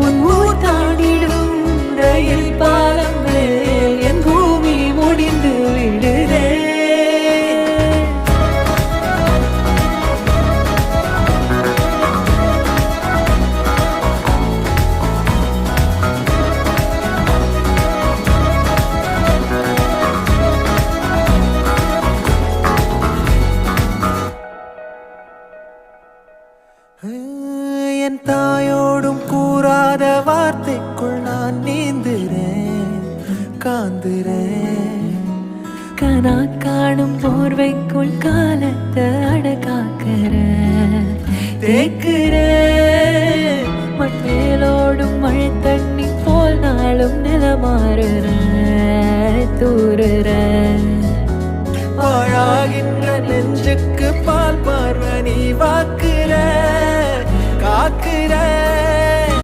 உன் ஊர் தாண்டிடும் ரயில் பாலம் மேல் என் பூமி முடிந்து விடுதே. என் தாயோடும் கூறாத வார்த்தைக்குள் நான் நீந்துறேன், காந்துறேன். கனா காணும் போர்வைக்குள் காலத்தை அடக்காக்கிற தேக்குற. மண்மேலோடும் மழை தண்ணி போல் நாளும் நிலமாறுற தூரு.